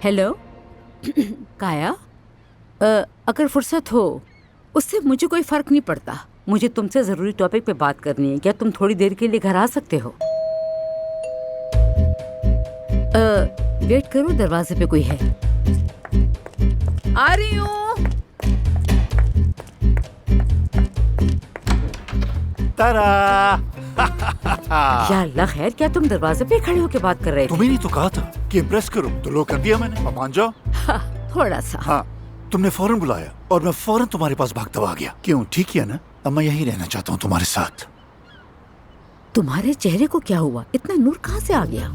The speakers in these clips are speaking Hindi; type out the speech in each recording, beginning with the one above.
हेलो काया, अगर फुर्सत हो उससे मुझे कोई फर्क नहीं पड़ता। मुझे तुमसे जरूरी टॉपिक पे बात करनी है। क्या तुम थोड़ी देर के लिए घर आ सकते हो? वेट करो, दरवाजे पे कोई है। आ रही हूँ। या अल्लाह खैर, क्या तुम दरवाजे पे खड़े होकर बात कर रहे थे? तुम्हें नहीं तो कहा था कि इम्प्रेस करो, तो लो कर दिया मैंने। अब मान जाओ। थोड़ा सा। हाँ, तुमने फौरन बुलाया और मैं फौरन तुम्हारे पास भागता हुआ आ गया। क्यों, ठीक किया ना? अब मैं यहीं रहना चाहता हूँ तुम्हारे साथ। तुम्हारे चेहरे को क्या हुआ? इतना नूर कहाँ से आ गया?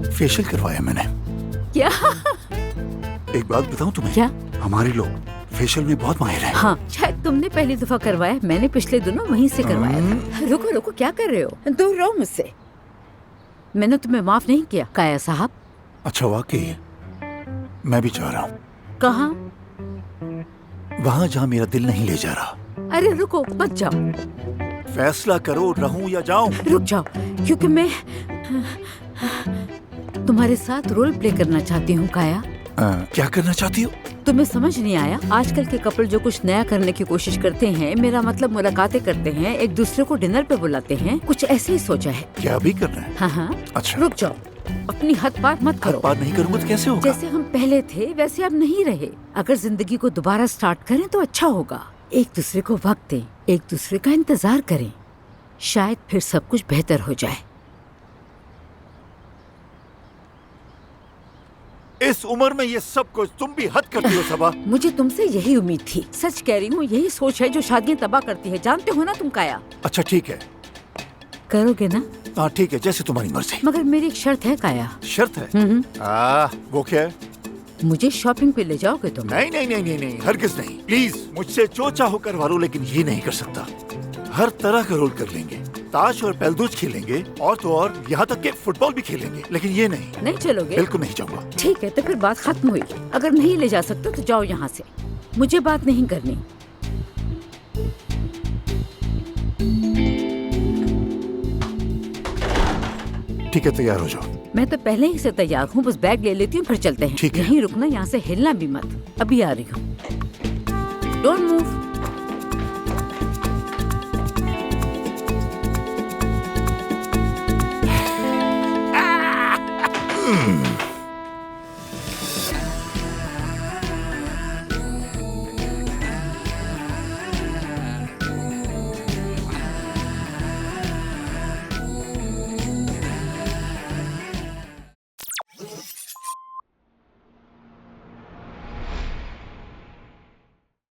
फेशियल करवाया मैंने। क्या? एक बात बताऊं तुम्हें? क्या? हमारे लोग फेशियल में बहुत माहिर हैं। हाँ, शायद तुमने पहली दफा करवाया, मैंने पिछले दिनों वहीं से करवाया था। रुको रुको, क्या कर रहे हो? दूर रहो मुझसे। मैंने तुम्हें माफ नहीं किया काया साहब। अच्छा, वाकई मैं भी जा रहा हूँ। कहाँ? वहाँ जहाँ मेरा दिल नहीं ले जा रहा। अरे रुको, मत जाओ। फैसला करो, रहूं या जाऊं? रुक जाओ, क्योंकि मैं तुम्हारे साथ रोल प्ले करना चाहती हूँ काया। क्या करना चाहती हो? तुम्हें समझ नहीं आया? आजकल के कपल जो कुछ नया करने की कोशिश करते हैं, मेरा मतलब मुलाकातें करते हैं, एक दूसरे को डिनर पे बुलाते हैं, कुछ ऐसे ही सोचा है। क्या भी करना है? हाँ हाँ। अच्छा, रुक जाओ, अपनी हद पार मत करो। हद पार नहीं करूँगा तो कैसे होगा? जैसे हम पहले थे वैसे अब नहीं रहे। अगर जिंदगी को दोबारा स्टार्ट करें तो अच्छा होगा। एक दूसरे को वक्त दें, एक दूसरे का इंतजार करें, शायद फिर सब कुछ बेहतर हो जाए। इस उम्र में ये सब कुछ तुम भी हद करती हो सबा। मुझे तुमसे यही उम्मीद थी। सच कह रही हूँ, यही सोच है जो शादियाँ तबाह करती है। जानते हो ना तुम काया। अच्छा ठीक है, करोगे ना? हाँ ठीक है, जैसे तुम्हारी मर्जी। मगर मेरी एक शर्त है काया। शर्त है? वो क्या है? मुझे शॉपिंग पे ले जाओगे तुम? नहीं नहीं नहीं नहीं नहीं, हरगिज नहीं। प्लीज, मुझसे जो चाहो करवा लो, लेकिन ये नहीं कर सकता। हर तरह का रोल कर लेंगे, ताश और पहलदूज खेलेंगे, और तो और यहाँ तक के फुटबॉल भी खेलेंगे, लेकिन ये नहीं। नहीं चलोगे? बिल्कुल नहीं जाऊंगा। ठीक है, तो फिर बात खत्म हुई। अगर नहीं ले जा सकते तो जाओ यहाँ से, मुझे बात नहीं करनी। ठीक है, तैयार हो जाओ। मैं तो पहले ही से तैयार हूँ, बस बैग ले लेती हूँ फिर चलते हैं। ठीक है। यहीं रुकना, यहाँ से हिलना भी मत। अभी आ रही हूँ। Don't move.